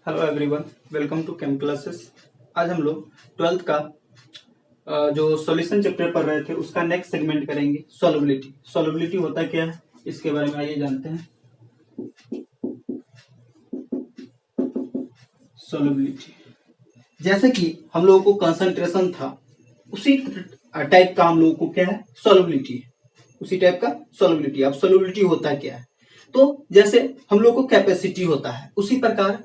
Hello everyone, welcome to chem classes. आज हम लोग ट्वेल्थ का जो सॉल्यूशन चैप्टर पढ़ रहे थे उसका नेक्स्ट सेगमेंट करेंगे। सॉल्युबिलिटी। सॉल्युबिलिटी होता क्या है इसके बारे में आइए जानते हैं। सॉल्युबिलिटी जैसे कि हम लोगों को कंसंट्रेशन था, उसी टाइप का हम लोगों को क्या है, सॉल्युबिलिटी है। उसी टाइप का सॉल्युबिलिटी। अब सॉल्युबिलिटी होता क्या है, तो जैसे हम लोग को कैपेसिटी होता है, उसी प्रकार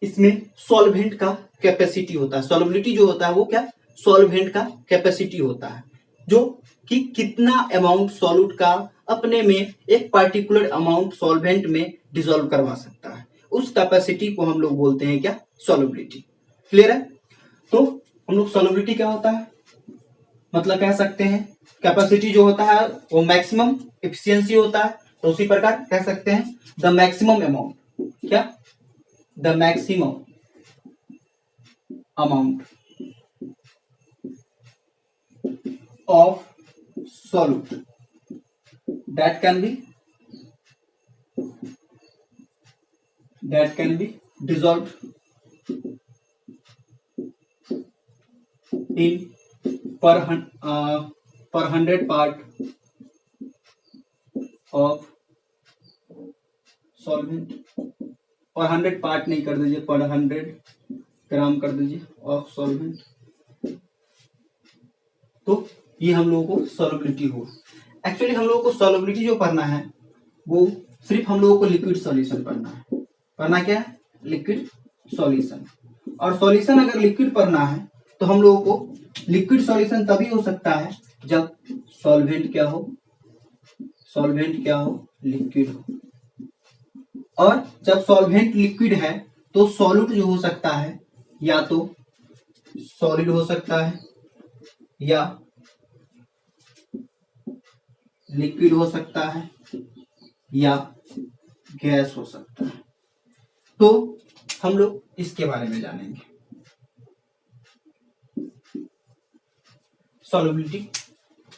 इसमें सॉल्वेंट का कैपेसिटी होता है। सॉल्युबिलिटी जो होता है वो क्या, सॉल्वेंट का कैपेसिटी होता है, जो कि कितना अमाउंट सॉल्यूट का अपने में एक पार्टिकुलर अमाउंट सॉल्वेंट में डिसॉल्व करवा सकता है। उस कैपेसिटी को हम लोग बोलते हैं क्या, सॉल्युबिलिटी। क्लियर है? तो हम लोग सॉल्युबिलिटी क्या होता है मतलब कह सकते हैं, कैपेसिटी जो होता है वो मैक्सिमम एफिशिएंसी होता है। तो उसी प्रकार कह सकते हैं द मैक्सिमम अमाउंट, क्या, the maximum amount of solute that can be dissolved in per 100 part of solvent। पर 100 पार्ट नहीं कर दीजिए, पर 100 ग्राम कर दीजिए ऑफ सॉल्वेंट। तो ये हम लोगों को सॉल्युबिलिटी हो। एक्चुअली हम लोगों को सॉल्युबिलिटी जो पढ़ना है वो सिर्फ हम लोगों को लिक्विड सॉल्यूशन पढ़ना है। पढ़ना क्या है, लिक्विड सॉल्यूशन। और सॉल्यूशन अगर लिक्विड पढ़ना है तो हम लोगों को लिक्विड सॉल्यूशन तभी हो सकता है जब सॉल्वेंट क्या हो, सॉल्वेंट क्या हो, लिक्विड हो। और जब सॉल्वेंट लिक्विड है तो सॉल्यूट जो हो सकता है या तो सॉलिड हो सकता है या लिक्विड हो सकता है या गैस हो सकता है। तो हम लोग इसके बारे में जानेंगे। Solubility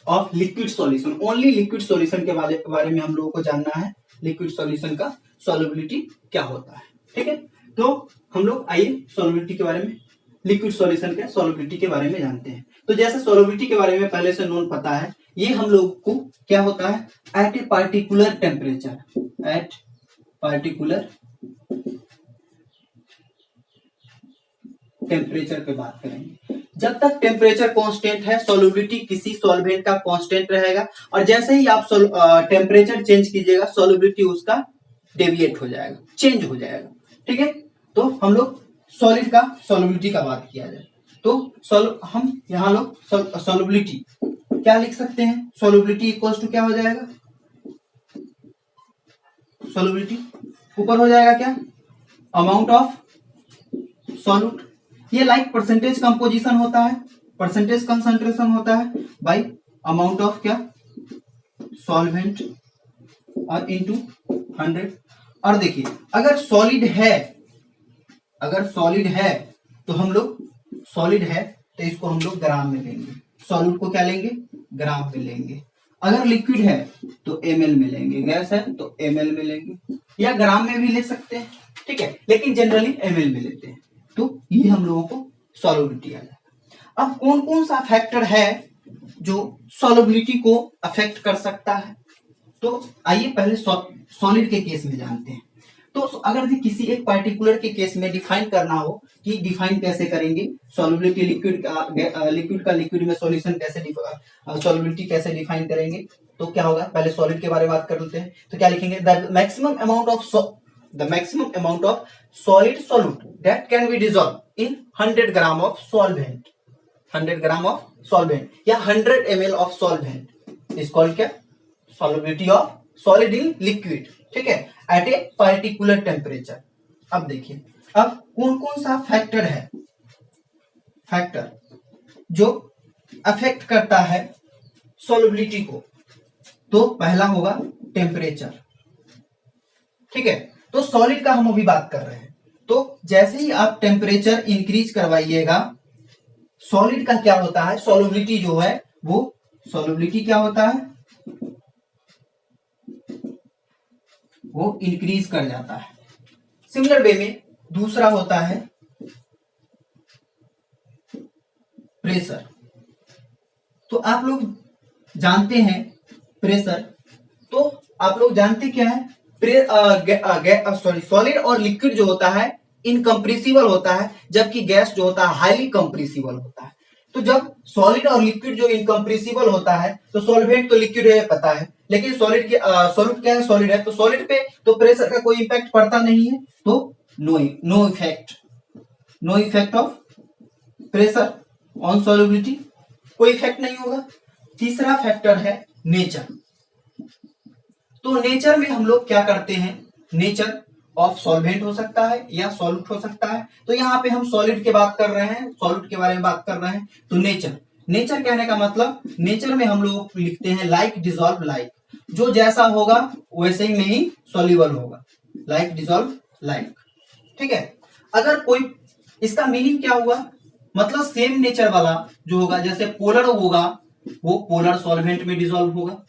of liquid solution, only liquid solution के बारे में हम लोगों को जानना है। लिक्विड सॉल्यूशन का सॉल्युबिलिटी क्या होता है, ठीक है। तो हम लोग आइए सॉल्युबिलिटी के बारे में, लिक्विड सॉल्यूशन के सॉल्युबिलिटी के बारे में जानते हैं। तो जैसे सॉल्युबिलिटी के बारे में पहले से नोन पता है, ये हम लोग को क्या होता है, at a particular temperature, at particular temperature पे बात करेंगे। जब तक टेम्परेचर कांस्टेंट है सॉल्युबिलिटी किसी सॉल्वेंट का कांस्टेंट रहेगा, और जैसे ही आप टेम्परेचर चेंज कीजिएगा सॉल्युबिलिटी उसका डेविएट हो जाएगा, चेंज हो जाएगा, ठीक है। तो हम लोग सॉलिड का सॉल्युबिलिटी का बात किया जाए तो हम यहाँ लोग सॉल्युबिलिटी क्या लिख सकते हैं, सॉल्युबिलिटी इक्वल्स टू क्या हो जाएगा, सॉल्युबिलिटी ऊपर हो जाएगा क्या, अमाउंट ऑफ सॉल्यूट। ये लाइक परसेंटेज कंपोजिशन होता है, परसेंटेज कंसंट्रेशन होता है बाय अमाउंट ऑफ क्या, सॉल्वेंट और इनटू 100। और देखिए अगर सॉलिड है, अगर सॉलिड है तो हम लोग, सॉलिड है तो इसको हम लोग ग्राम में लेंगे, सॉल्यूट को क्या लेंगे, ग्राम में लेंगे। अगर लिक्विड है तो ml में लेंगे, गैस है तो ml में लेंगे, या ग्राम में भी ले सकते हैं, ठीक है, लेकिन जनरली ml में लेते हैं। तो ये हम लोगों को सॉल्युबिलिटी आ जाएगा। अब कौन कौन सा फैक्टर है जो सॉल्युबिलिटी को अफेक्ट कर सकता है, तो आइए पहले सॉलिड के केस में जानते हैं। तो अगर किसी एक पार्टिकुलर के केस में डिफाइन करना हो कि डिफाइन कैसे करेंगे सॉल्युबिलिटी, लिक्विड का लिक्विड में सॉल्यूशन कैसे, सॉल्युबिलिटी कैसे डिफाइन करेंगे, तो क्या होगा, पहले सॉलिड के बारे में बात कर लेते हैं। तो क्या लिखेंगे, the maximum amount of solid solute that can be dissolve in 100 gram of solvent, 100 gram of solvent या 100 ml of solvent is called क्या, solubility of solid in liquid, ठीक है, एट ए पार्टिकुलर टेम्परेचर। अब देखिए अब कौन कौन सा फैक्टर है, फैक्टर जो अफेक्ट करता है सॉल्युबिलिटी को, तो पहला होगा टेम्परेचर, ठीक है। तो सॉलिड का हम अभी बात कर रहे हैं, तो जैसे ही आप टेम्परेचर इंक्रीज करवाइएगा सॉलिड का क्या होता है, सॉल्युबिलिटी जो है वो, सॉल्युबिलिटी क्या होता है, वो इंक्रीज कर जाता है। सिमिलर वे में दूसरा होता है प्रेशर। तो आप लोग जानते हैं प्रेशर, तो आप लोग जानते क्या है, सॉलिड और लिक्विड जो होता है इनकम्प्रेसिबल होता है, जबकि गैस जो होता है हाईली कंप्रेसिबल होता है। तो जब सॉलिड और लिक्विड जो इनकम्प्रेसिबल होता है, तो सॉल्वेंट तो लिक्विड है पता है, लेकिन सॉलिड के सॉलिड क्या है, सॉलिड है, तो सॉलिड पे तो प्रेशर का कोई इफेक्ट पड़ता नहीं है, तो no effect of pressure on solubility, कोई इफेक्ट नहीं होगा। तीसरा फैक्टर है नेचर। तो नेचर में हम लोग क्या करते हैं, नेचर ऑफ सॉल्वेंट हो सकता है या सॉल्यूट हो सकता है। तो यहाँ पे हम सॉलिड की बात कर रहे हैं, सॉल्यूट के बारे में बात कर रहे हैं। तो नेचर कहने का मतलब, नेचर में हम लोग लिखते हैं लाइक डिजॉल्व लाइक, जो जैसा होगा वैसे ही में ही सॉल्युबल होगा, लाइक डिजॉल्व लाइक। ठीक है, अगर कोई, इसका मीनिंग क्या हुआ, मतलब सेम नेचर वाला जो होगा, जैसे पोलर होगा वो पोलर सॉल्वेंट में डिजॉल्व होगा,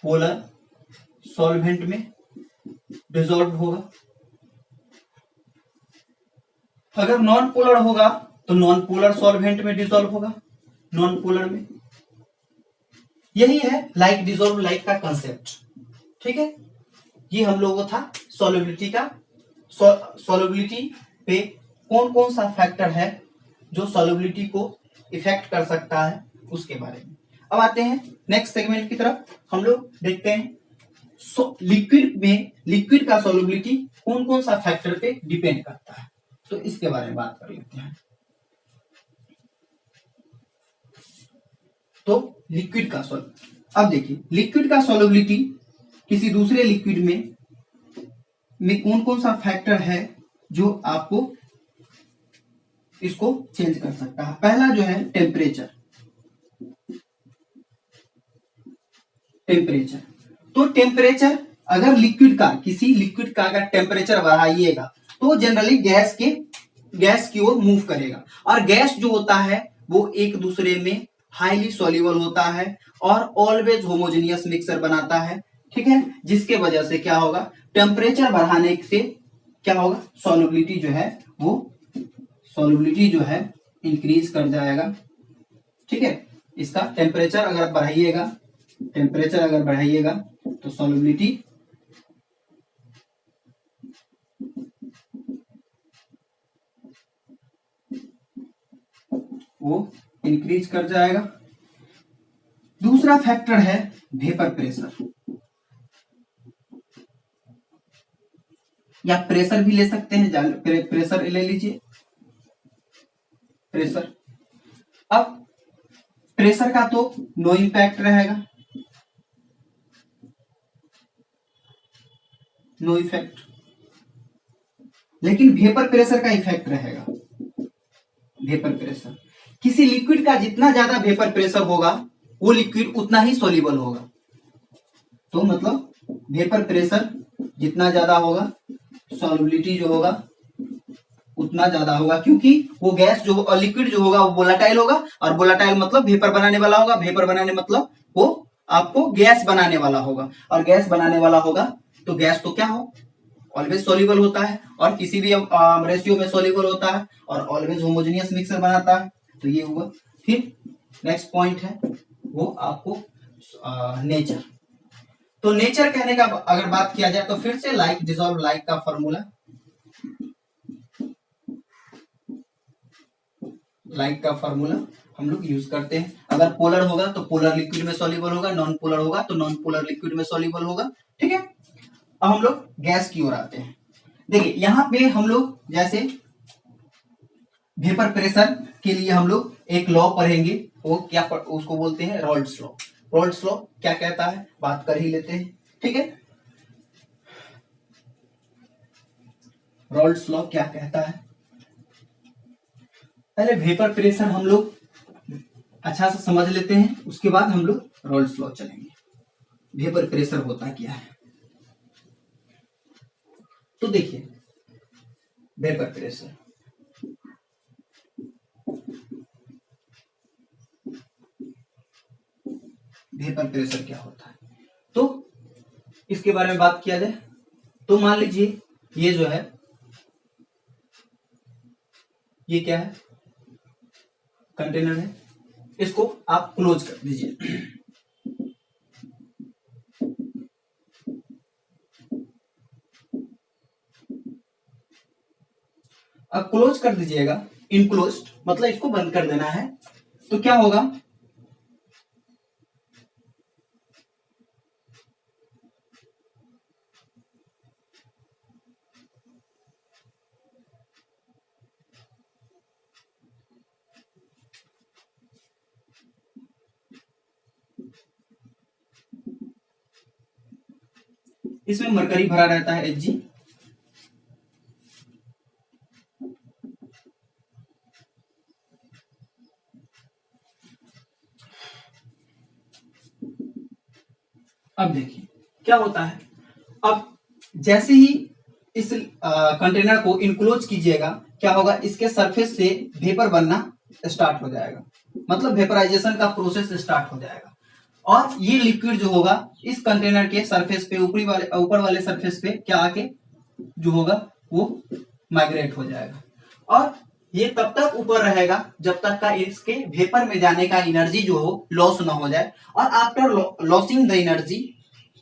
पोलर सॉल्वेंट में डिजॉल्व होगा। अगर नॉन पोलर होगा तो नॉन पोलर सॉल्वेंट में डिजॉल्व होगा, नॉन पोलर में। यही है लाइक डिजॉल्व लाइक का कंसेप्ट। ठीक है, ये हम लोगों था सॉल्युबिलिटी का। सॉल्युबिलिटी पे कौन कौन सा फैक्टर है जो सॉल्युबिलिटी को इफेक्ट कर सकता है उसके बारे में। अब आते हैं नेक्स्ट सेगमेंट की तरफ, हम लोग देखते हैं लिक्विड में, लिक्विड का सॉल्युबिलिटी कौन कौन सा फैक्टर पे डिपेंड करता है, तो इसके बारे में बात कर लेते हैं। तो लिक्विड का अब देखिए, लिक्विड का सॉल्युबिलिटी किसी दूसरे लिक्विड में कौन कौन सा फैक्टर है जो आपको इसको चेंज कर सकता है। पहला जो है टेम्परेचर। तो टेम्परेचर, अगर लिक्विड का, किसी लिक्विड का अगर टेम्परेचर बढ़ाइएगा तो जनरली गैस की ओर मूव करेगा, और गैस जो होता है वो एक दूसरे में हाईली सॉल्युबल होता है और ऑलवेज होमोजेनियस मिक्सर बनाता है। ठीक है, जिसके वजह से क्या होगा, टेम्परेचर बढ़ाने से क्या होगा, सॉल्युबिलिटी जो है इंक्रीज कर जाएगा। ठीक है, इसका टेम्परेचर अगर बढ़ाइएगा तो सॉल्युबिलिटी वो इंक्रीज कर जाएगा। दूसरा फैक्टर है वेपर प्रेशर, या प्रेशर भी ले सकते हैं, प्रेशर ले लीजिए, प्रेशर। अब प्रेशर का तो नो इम्पैक्ट रहेगा, नो इफेक्ट, लेकिन वेपर प्रेशर का इफेक्ट रहेगा। वेपर प्रेशर, किसी लिक्विड का जितना ज्यादा वेपर प्रेशर होगा वो लिक्विड उतना ही सॉल्युबल होगा। तो मतलब वेपर प्रेशर जितना ज्यादा होगा, सॉल्युबिलिटी जो होगा उतना ज्यादा होगा, क्योंकि वो गैस जो लिक्विड जो होगा वो वोलाटाइल होगा, और वोलाटाइल मतलब वेपर बनाने वाला होगा, वेपर बनाने मतलब वो आपको गैस बनाने वाला होगा, और गैस बनाने वाला होगा तो गैस तो क्या हो, ऑलवेज सॉल्युबल होता है, और किसी भी रेशियो में सॉल्युबल होता है, और ऑलवेज होमोजेनियस मिक्सर बनाता है। तो ये हुआ। फिर नेक्स्ट पॉइंट है वो आपको नेचर। तो नेचर कहने का अगर बात किया जाए तो फिर से लाइक डिसॉल्व लाइक का फॉर्मूला, हम लोग यूज करते हैं। अगर पोलर होगा तो पोलर लिक्विड में सॉल्युबल होगा, नॉन पोलर होगा तो नॉन पोलर लिक्विड में सॉल्युबल होगा। ठीक है, अब हम लोग गैस की ओर आते हैं। देखिए यहां पे हम लोग जैसे वेपर प्रेशर के लिए हम लोग एक लॉ पढ़ेंगे, वो क्या उसको बोलते हैं, रॉल्ड्स लॉ। रॉल्ड्स लॉ क्या कहता है बात कर ही लेते हैं। ठीक है, रॉल्ड्स लॉ क्या कहता है, पहले वेपर प्रेशर हम लोग अच्छा से समझ लेते हैं, उसके बाद हम लोग रॉल्ड्स लॉ चलेंगे। वेपर प्रेशर होता क्या है, तो देखिए वेपर प्रेशर, वेपर प्रेशर क्या होता है, तो इसके बारे में बात किया जाए तो मान लीजिए ये जो है ये क्या है, कंटेनर है, इसको आप क्लोज कर दीजिए। अब क्लोज कर दीजिएगा, इनक्लोज्ड मतलब इसको बंद कर देना है। तो क्या होगा, इसमें मरकरी भरा रहता है Hg। अब देखिए क्या होता है, अब जैसे ही इस कंटेनर को इनक्लोज कीजिएगा, क्या होगा, इसके सरफेस से वेपर बनना स्टार्ट हो जाएगा, मतलब वेपराइजेशन का प्रोसेस स्टार्ट हो जाएगा। और ये लिक्विड जो होगा इस कंटेनर के सरफेस पे, ऊपर वाले सरफेस पे क्या आके जो होगा वो माइग्रेट हो जाएगा। और ये तब तक ऊपर रहेगा जब तक का इसके वेपर में जाने का एनर्जी जो हो लॉस ना हो जाए। और आफ्टर लॉसिंग द एनर्जी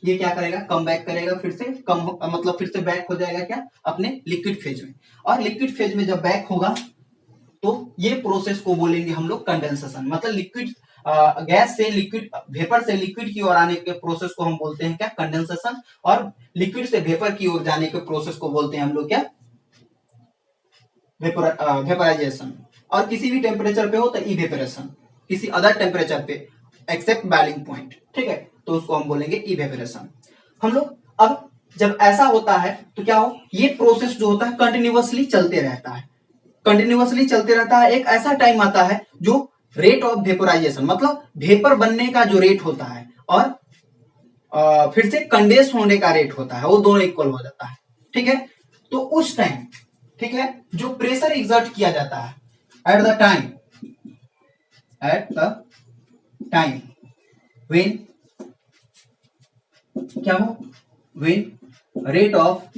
ये क्या करेगा, कम बैक करेगा, फिर से मतलब फिर से बैक हो जाएगा क्या, अपने लिक्विड फेज में। और लिक्विड फेज में जब बैक होगा तो ये प्रोसेस को बोलेंगे हम लोग कंडेंसेशन, मतलब लिक्विड गैस से लिक्विड, वेपर से लिक्विड की ओर आने के प्रोसेस को हम बोलते हैं क्या, कंडेंसेशन। और लिक्विड से वेपर की ओर जाने के प्रोसेस को बोलते हैं हम लोग क्या, वेपराइजेशन। और किसी भी टेम्परेचर पे हो तो इवेपोरेशन, किसी अदर टेम्परेचर पे एक्सेप्ट बॉइलिंग पॉइंट, ठीक है, तो उसको हम बोलेंगे इवेपोरेशन। हम लोग अब जब ऐसा होता है तो क्या हो, ये प्रोसेस जो होता है कंटिन्यूअसली चलते रहता है, कंटिन्यूअसली चलते रहता है। एक ऐसा टाइम आता है जो रेट ऑफ वेपोराइजेशन, मतलब वेपर बनने का जो रेट होता है और फिर से कंडेंस होने का रेट होता है, वो दोनों इक्वल हो जाता है, ठीक है। तो उस टाइम, ठीक है, जो प्रेशर एग्जर्ट किया जाता है एट द टाइम व्हेन क्या हो, when rate of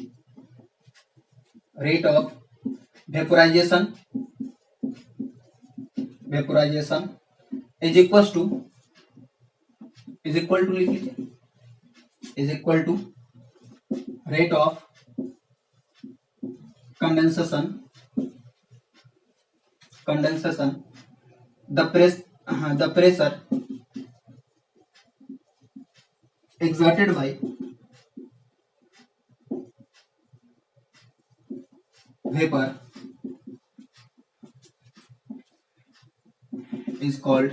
vaporization is equal to लिख लीजिए, is equal to rate of condensation the pressure exerted by vapor is called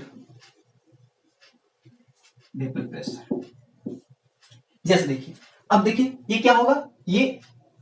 vapour pressure. जैसे देखिए, अब देखिए ये क्या होगा, ये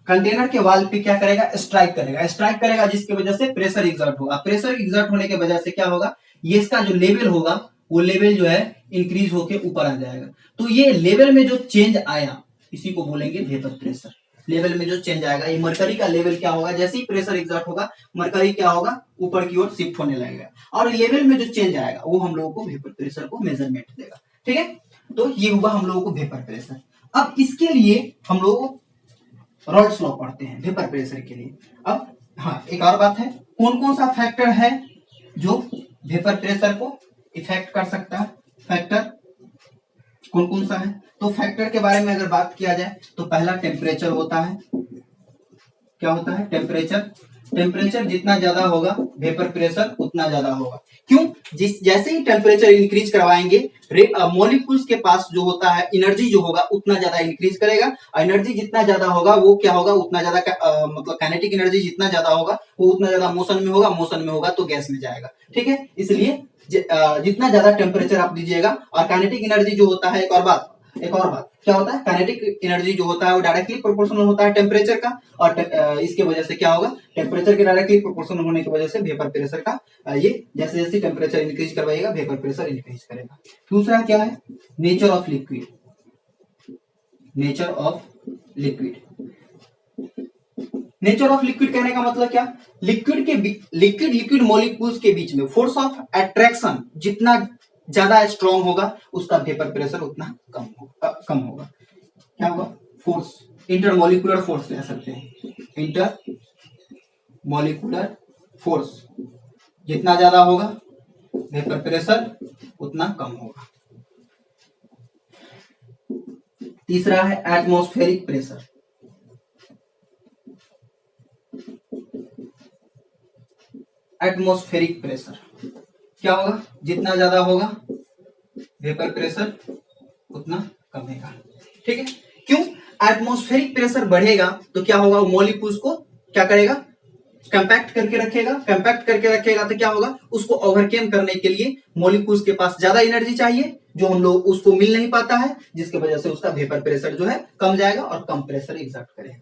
कंटेनर के वाल पे क्या करेगा, स्ट्राइक करेगा, जिसकी वजह से प्रेशर एग्जर्ट होगा। प्रेशर एग्जर्ट होने की वजह से क्या होगा, ये इसका जो लेवल होगा वो लेवल जो है इंक्रीज होके ऊपर आ जाएगा। तो ये लेवल में जो चेंज आया इसी को बोलेंगे वेपर प्रेशर। लेवल में जो चेंज आएगा, ये मरकरी का लेवल क्या होगा, जैसे ही प्रेशर एग्जर्ट होगा मरकरी क्या होगा, ऊपर की ओर शिफ्ट होने लगेगा। और लेवल में जो चेंज आएगा वो हम लोगों को वेपर प्रेशर को मेजरमेंट देगा, ठीक है। तो ये हुआ हम लोगों को वेपर प्रेशर। अब इसके लिए हम लोग रॉल्स लॉ पढ़ते हैं वेपर प्रेशर के लिए। अब हाँ, एक और बात है, कौन कौन सा फैक्टर है जो वेपर प्रेशर को इफेक्ट कर सकता है, फैक्टर कौन कौन सा है। तो फैक्टर के बारे में अगर बात किया जाए तो पहला टेम्परेचर होता है। क्या होता है, टेम्परेचर जितना ज्यादा होगा वेपर प्रेशर उतना ज्यादा होगा। क्यों, जैसे ही टेम्परेचर इंक्रीज करवाएंगे मॉलिक्यूल्स के पास जो होता है एनर्जी जो होगा उतना ज्यादा इंक्रीज करेगा। एनर्जी जितना ज्यादा होगा वो क्या होगा, उतना ज्यादा मतलब काइनेटिक एनर्जी जितना ज्यादा होगा वो उतना ज्यादा मोशन में होगा तो गैस में जाएगा, ठीक है। इसलिए जितना ज्यादा टेम्परेचर आप दीजिएगा, और काइनेटिक एनर्जी जो होता है, एक और बात क्या होता है, काइनेटिक एनर्जी जो होता है वो डायरेक्टली प्रोपोर्शनल होता है टेम्परेचर का। और इसके वजह से क्या होगा, टेम्परेचर के डायरेक्टली प्रोपोर्शनल होने की वजह से वेपर प्रेशर का ये जैसे जैसे टेम्परेचर इंक्रीज करवाएगा वेपर प्रेशर इंक्रीज करेगा। दूसरा क्या है, नेचर ऑफ लिक्विड कहने का मतलब क्या, लिक्विड मॉलिक्यूल्स के बीच में फोर्स ऑफ अट्रैक्शन जितना ज्यादा स्ट्रॉन्ग होगा उसका वेपर प्रेशर उतना कम होगा। क्या होगा, फोर्स इंटरमोलिकुलर फोर्स कह सकते हैं। इंटर मॉलिक्यूलर फोर्स जितना ज्यादा होगा वेपर प्रेशर उतना कम होगा। तीसरा है एटमॉस्फेरिक प्रेशर। एटमॉस्फेरिक प्रेशर क्या होगा, जितना ज्यादा होगा वेपर प्रेशर उतना कमेगा। ठीक है, क्यों? एटमॉस्फेरिक प्रेशर बढ़ेगा तो क्या होगा, मॉलिक्यूल्स को क्या करेगा, कंपैक्ट करके रखेगा। कंपैक्ट करके रखेगा तो क्या होगा, उसको ओवरकम करने के लिए मॉलिक्यूल्स के पास ज्यादा एनर्जी चाहिए जो हम लोग उसको मिल नहीं पाता है, जिसकी वजह से उसका वेपर प्रेशर जो है कम जाएगा और कम प्रेशर एग्जर्ट करेगा।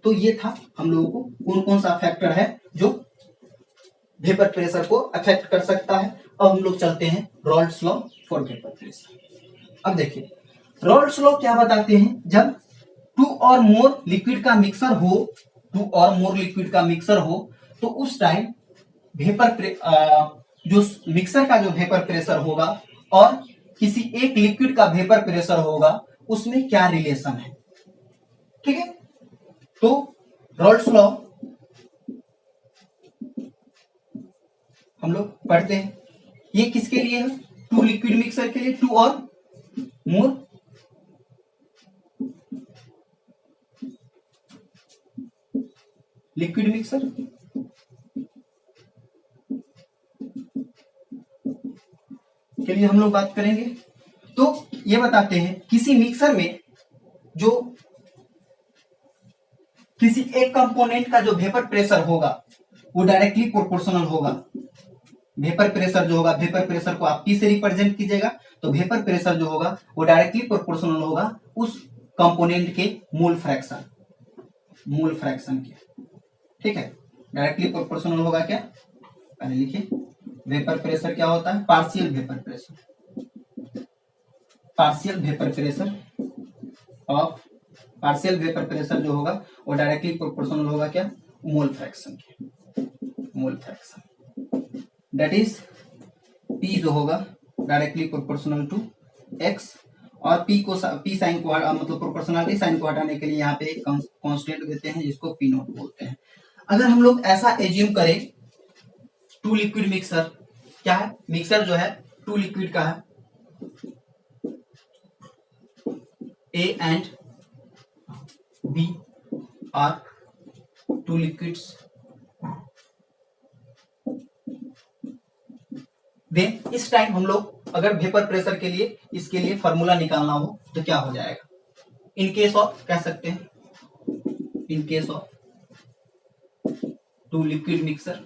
तो ये था हम लोगों को कौन कौन सा फैक्टर है जो वेपर प्रेशर को अफेक्ट कर सकता है। अब हम लोग चलते हैं रॉल्ड्स लॉ फॉर वेपर प्रेशर। अब देखिए रॉल्ड्स लॉ क्या बताते हैं, जब टू और मोर लिक्विड का मिक्सर हो, टू और मोर लिक्विड का मिक्सर हो तो उस टाइम जो मिक्सर का जो वेपर प्रेशर होगा और किसी एक लिक्विड का वेपर प्रेशर होगा उसमें क्या रिलेशन है। ठीक है, तो रॉल्ड्स लॉ हम लोग पढ़ते हैं। ये किसके लिए है, टू लिक्विड मिक्सर के लिए, टू और मोर लिक्विड मिक्सर के लिए हम लोग बात करेंगे। तो ये बताते हैं किसी मिक्सर में जो किसी एक कंपोनेंट का जो वेपर प्रेशर होगा वो डायरेक्टली प्रोपोर्शनल होगा। वेपर प्रेशर जो होगा, वेपर प्रेशर को आप P से रिप्रेजेंट कीजिएगा तो वेपर प्रेशर जो होगा वो डायरेक्टली प्रोपोर्शनल होगा उस कंपोनेंट के मोल फ्रैक्शन के। ठीक है, डायरेक्टली प्रोपोर्शनल होगा क्या, पहले लिखिए। वेपर प्रेशर क्या होता है, partial vapour pressure of partial vapour pressure जो होगा वो डायरेक्टली प्रोपोर्शनल होगा क्या, mole fraction that is P जो होगा डायरेक्टली प्रोपोर्शनल टू X और P साइन को मतलब प्रोपोर्शनलिटी साइन को हटाने के लिए यहाँ पे एक कांस्टेंट देते हैं जिसको P नॉट बोलते हैं। अगर हम लोग ऐसा एज्यूम करें टू लिक्विड मिक्सर, क्या है, मिक्सर जो है टू लिक्विड का है, A and B are two liquids, then इस टाइम हम लोग अगर वेपर प्रेशर के लिए इसके लिए फॉर्मूला निकालना हो तो क्या हो जाएगा, इन केस ऑफ कह सकते हैं, in case of two liquid mixture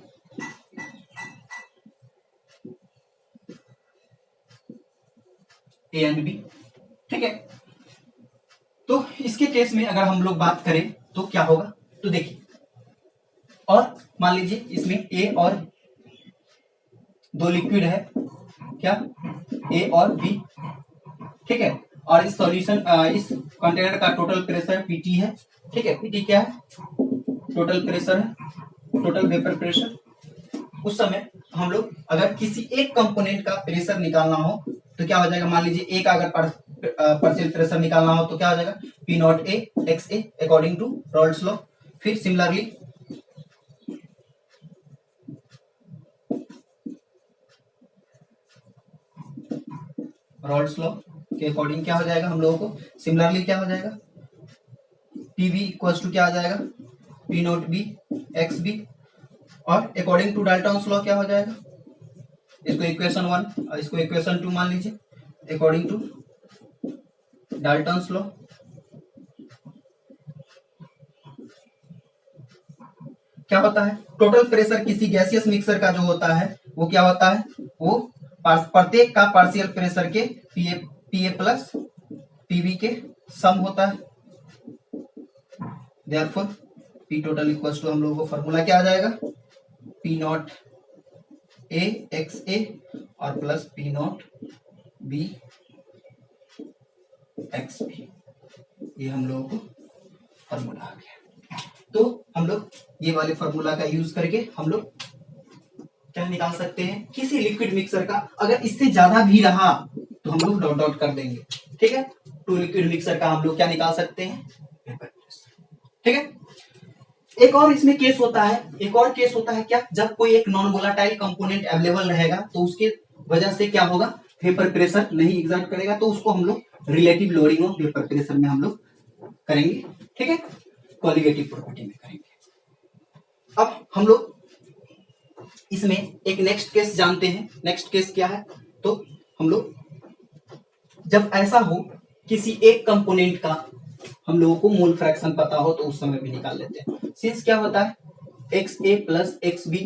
A and B। ठीक है, तो इसके केस में अगर हम लोग बात करें तो क्या होगा, तो देखिए, और मान लीजिए इसमें A और दो लिक्विड है, क्या, A और B। ठीक है, और इस सॉल्यूशन इस कंटेनर का टोटल प्रेशर PT है। ठीक है, PT क्या है, टोटल प्रेशर है, टोटल वेपर प्रेशर। उस समय हम लोग अगर किसी एक कंपोनेंट का प्रेशर निकालना हो तो क्या हो जाएगा, मान लीजिए ए का अगर पार्शियल प्रेशर निकालना हो तो क्या हो जाएगा, P not A x A according to Raoult's law. फिर सिमिलरली रॉल्ड्स लॉ के अकॉर्डिंग क्या हो जाएगा, हम लोगों को सिमिलरली क्या हो जाएगा, PV इक्वल्स टू क्या आ जाएगा, P nought B x B, और अकॉर्डिंग टू डाल्टन्स लॉ क्या हो जाएगा, इसको इक्वेशन 1 और इसको इक्वेशन 2 मान लीजिए, अकॉर्डिंग टू डाल्टन्स लॉ क्या होता है, टोटल प्रेशर किसी गैसियस मिक्सर का जो होता है वो क्या होता है, वो प्रत्येक का पार्शियल प्रेशर के PA प्लस PV के सम होता है। Therefore P total equals to हम लोगों को फॉर्मूला क्या आ जाएगा, P not A x A और plus P nought B x B, ये हम लोगों को फॉर्मूला आ गया। तो हम लोग ये वाले फॉर्मूला का यूज करके हम लोग क्या निकाल सकते हैं, किसी लिक्विड मिक्सर का अगर इससे ज्यादा भी रहा तो हम लोग डॉट डॉट कर देंगे। ठीक है, टू लिक्विड मिक्सर का हम लोग क्या निकाल सकते हैं, वेपर प्रेशर। ठीक है। एक और इसमें केस होता है, एक और केस होता है क्या, जब कोई एक नॉन वोलाटाइल कंपोनेंट अवेलेबल रहेगा तो उसके वजह से क्या होगा, वेपर प्रेशर नहीं एग्जर्ट करेगा, तो उसको हम लोग relative lowering of vapour pressure में हम लोग करेंगे। ठीक है, कोलिगेटिव प्रॉपर्टी में करेंगे। अब हम लोग इसमें एक नेक्स्ट केस जानते हैं। नेक्स्ट केस क्या है, तो हम लोग जब ऐसा हो किसी एक कंपोनेंट का हम लोगों को मोल फ्रैक्शन पता हो तो उस समय भी निकाल लेते हैं। सिंस क्या होता है, x A plus x B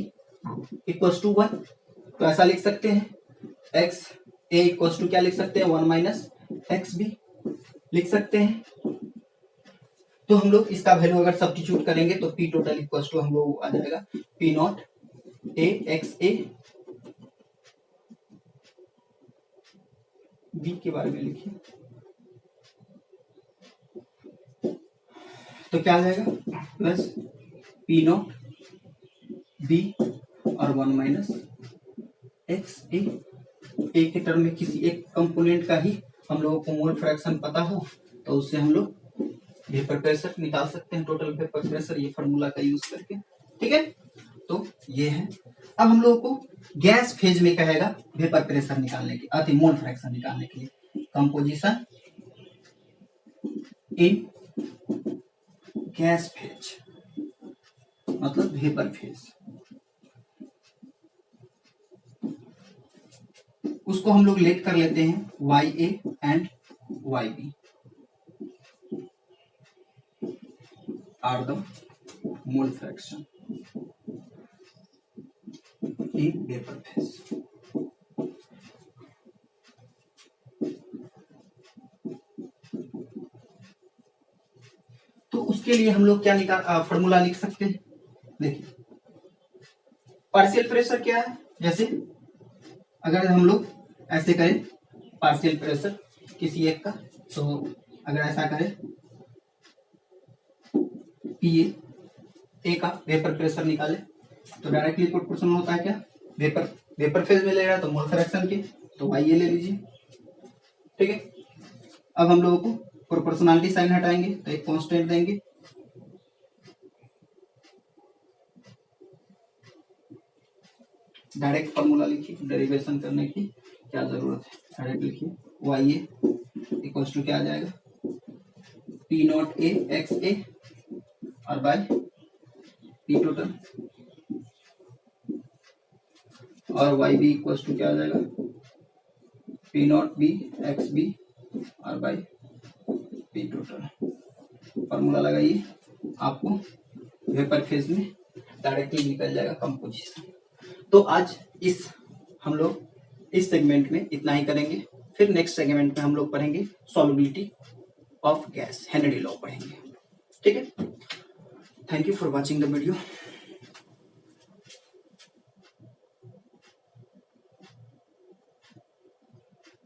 equal to 1, तो ऐसा लिख सकते हैं एक्स ए इक्वल टू क्या लिख सकते हैं, 1 माइनस एक्स बी लिख सकते हैं। तो हम लोग इसका वैल्यू अगर सब्स्टिट्यूट करेंगे तो पी टोटल इक्वल टू हम लोग आ जाएगा P nought A x A B के बारे में लिखिए, तो क्या आ जाएगा प्लस पी नॉट बी और 1 माइनस एक्स ए। के टर्म में किसी एक कंपोनेंट का ही हम लोगों को मोल फ्रैक्शन पता हो तो उससे हम लोग वेपर प्रेशर निकाल सकते हैं, टोटल वेपर प्रेशर, ये फॉर्मूला का यूज करके। ठीक है, तो ये है। अब हम लोगों को गैस फेज में कहेगा वेपर प्रेशर निकालने के, अति मोल फ्रैक्शन निकालने के लिए कंपोजिशन इन गैस फेज मतलब वेपर फेज, उसको हम लोग लेट कर लेते हैं Y A and Y B are the mole fraction in vapour phase. तो उसके लिए हम लोग क्या निकाल फॉर्मूला लिख सकते हैं, देखिए पार्शियल प्रेशर क्या है, जैसे अगर हम लोग ऐसे करें पार्शियल प्रेशर किसी एक का, तो अगर ऐसा करें पी ए का वेपर प्रेशर निकाले तो डायरेक्टली प्रोपोर्शनल होता है क्या, वेपर फेज में ले रहा है तो मोल फ्रैक्शन के, तो वाई ए ले लीजिए। ठीक है, अब हम लोगों को प्रोपोर्शनलिटी साइन हटाएंगे तो एक कांस्टेंट देंगे, डायरेक्ट फॉर्मूला लिखिए, डेरिवेशन करने की क्या जरूरत है, डायरेक्ट लिखिए वाई ए इक्वल टू क्या आ जाएगा P nought A x A और बाय पी टोटल, और वाई बी इक्वल टू क्या आ जाएगा P nought B x B और बाय पी टोटल। फॉर्मूला लगाइए, आपको वेपर फेज में डायरेक्टली निकल जाएगा कंपोजिशन। तो आज हम लोग इस सेगमेंट में इतना ही करेंगे, फिर नेक्स्ट सेगमेंट में हम लोग पढ़ेंगे solubility of gas, Henry law पढ़ेंगे। ठीक है, thank you for watching the video.